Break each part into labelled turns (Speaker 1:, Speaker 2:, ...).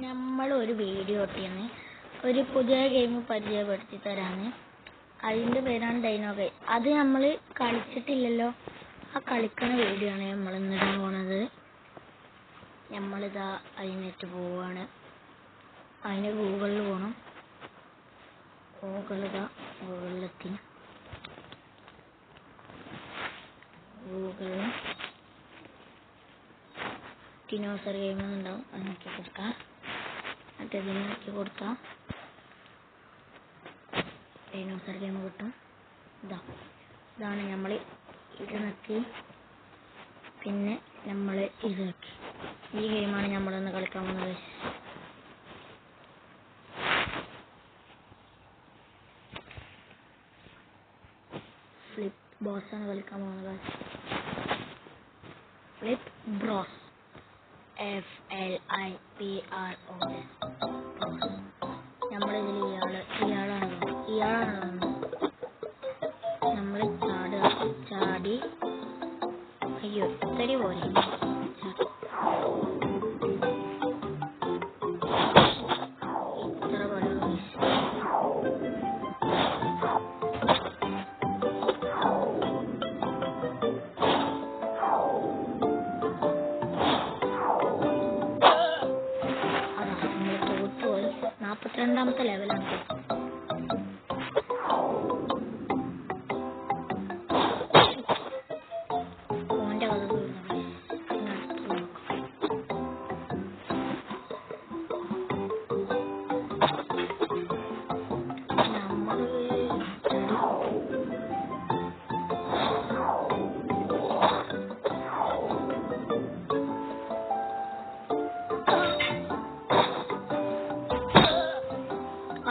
Speaker 1: നമ്മൾ ഒരു വീഡിയോ ഇട്ടിരുന്നു ഒരു പുതിയ ഗെയിം പരിചയപ്പെടുത്തി തരാണ്. അതിന്റെ പേരാണ് ഡൈനോ ഗെയിം. അത് നമ്മൾ കളിച്ചിട്ടില്ലല്ലോ. ആ കളിക്കുന്ന വീഡിയോ ആണ് നമ്മൾ ഇന്നിടാൻ പോണത്. നമ്മളിതാ അതിനെറ്റ് പോവാണ്. അതിന് ഗൂഗിളിൽ പോകണം. ഗൂഗിളിലെത്തി. ഗൂഗിളിൽ ടിനോസർ ഗെയിം ഉണ്ടാവും. അതിനൊക്കെ കൊടുക്കാം. മറ്റേതിനൊക്കെ കൊടുക്കാം. ഡൈനോസർ ഗെയിം കിട്ടും. ഇതാണ് നമ്മൾ ഇത് നോക്കി. പിന്നെ നമ്മൾ ഇത് നോക്കി. ഈ ഗെയിമാണ് നമ്മളൊന്ന് കളിക്കാൻ പോകുന്നത്. ഫ്ലിപ്പ് ബോസ് ആണ് കളിക്കാൻ പോകുന്നത്. Flip bros, FLIPROS. നമ്മളിതിൽ ഇയാളാണ് നമ്മൾ ചാടി അയ്യോ ഇത്തിരി പോലെ ഇത്ര പോലെ തോറ്റുപോയി. 42ാമത്തെ ലെവലാണ്.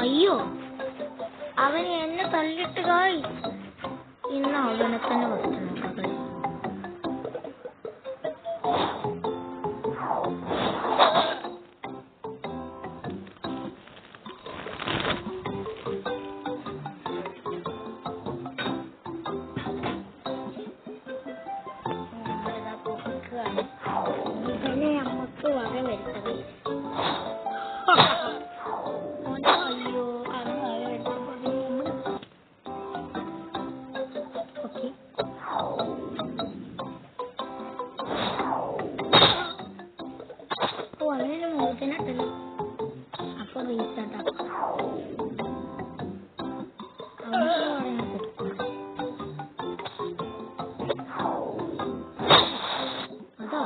Speaker 1: അയ്യോ അവന് എന്നെ തള്ളിട്ട് കായ്. ഇന്ന് അവനെ തന്നെ വസ്തു നോക്കാം. നമ്മളിതാ പൊക്കുകയാണ്. ഇതന്നെ നമുക്ക് വക വരുത്തത്. അയ്യോ അത് വക വരുത്തത് നമ്മൾ ഓക്കെ. ഓ അതിനൊരു മൂത്തിനട്ടല്ലോ. അപ്പൊ റീസ്റ്റാർട്ടാ. അവനോട് പറയാൻ കൊടുക്കും. അതാ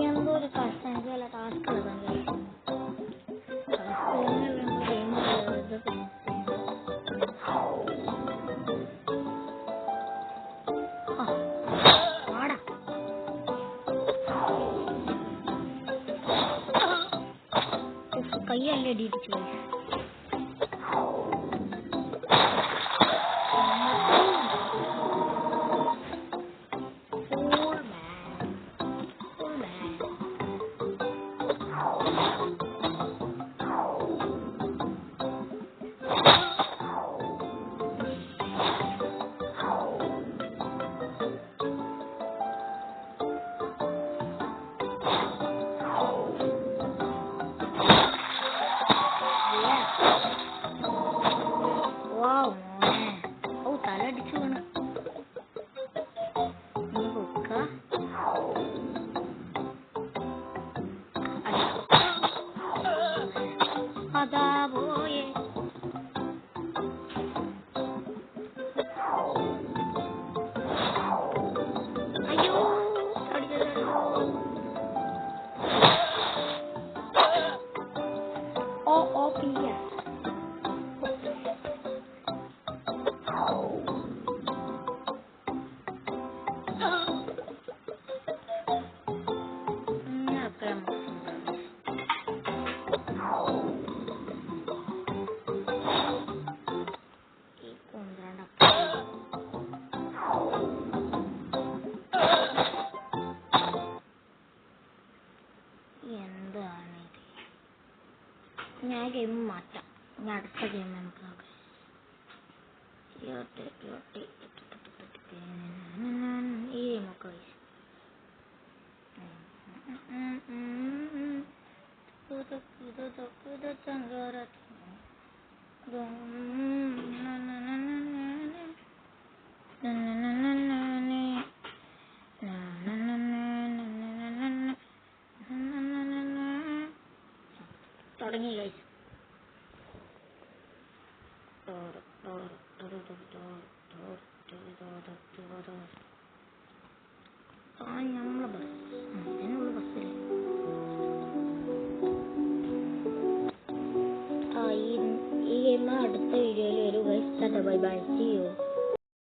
Speaker 1: എന്തോ ഒരു കഷ്ടം. എനിക്ക് വല്ല ടാസ്ക് എഴുതാൻ കഴിയും. ടാസ്ക് ഗെയിം പാടാ. കയ്യല്ലേ ഇടിച്ചു പോയി. തലടിച്ചു വീണ്. അതാ പോയേ. അയ്യോ OOPS. എന്താണ് ഇത്? ഞാൻ ഗെയിം മാറ്റാം. ഇനി അടുത്ത ഗെയിം നമുക്ക് നോക്കാം. ഈ ഗെയിമൊക്കെ തുടങ്ങി ഗൈസ്. നമ്മളെ ബസ് അതിനുള്ള ബസ്സില്ലേ? ഈ ഗെയിം അടുത്ത വീഡിയോയിൽ വരും guys. Bye bye, see U.